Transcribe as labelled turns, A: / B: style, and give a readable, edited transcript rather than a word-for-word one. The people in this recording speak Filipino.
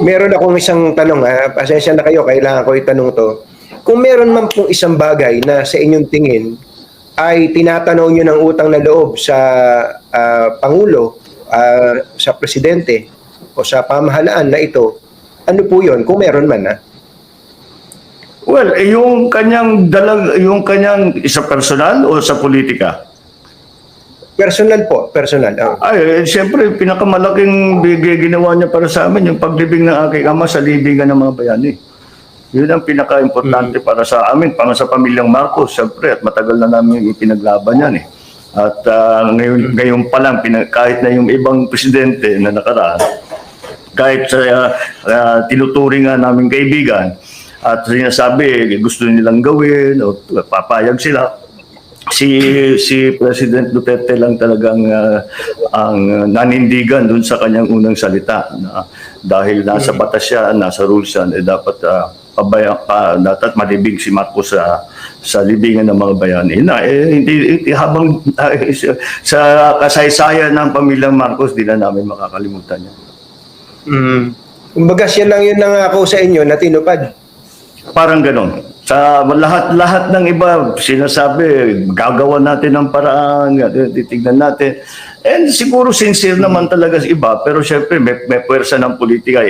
A: Meron akong isang tanong, pasensya na kayo, kailangan ko itanong 'to. Kung meron man pong isang bagay na sa inyong tingin ay tinatanaw niyo ng utang na loob sa, pangulo, sa presidente o sa pamahalaan na ito, ano po 'yun kung meron man,
B: Well, yung kanyang sa personal o sa politika?
A: Personal po, personal, oo.
B: Ay, siyempre, pinakamalaking ginawa niya para sa amin, yung paglibing ng aking ama sa libingan ng mga bayani. Yun ang pinaka-importante para sa amin, para sa pamilyang Marcos, siyempre, at matagal na namin ipinaglaban yan eh. At ngayon pa lang, kahit na yung ibang presidente na nakaraan, kahit sa tinuturing nga namin kaibigan, at sinasabi, gusto nilang gawin, o papayag sila, si President Duterte lang talagang ang nanindigan dun sa kanyang unang salita na dahil nasa batas siya, nasa rules yan, dapat dapat malibing si Marcos sa libingan ng mga bayani. Hindi habang sa kasaysayan ng pamilyang Marcos, di na namin makakalimutan yan.
A: Kumbaga siya lang yung nangako sa inyo na tinupad.
B: Parang ganon. Sa lahat ng iba, sinasabi, gagawa natin ng paraan, titignan natin. And siguro sincere naman talaga sa iba, pero syempre may puwersa ng politika.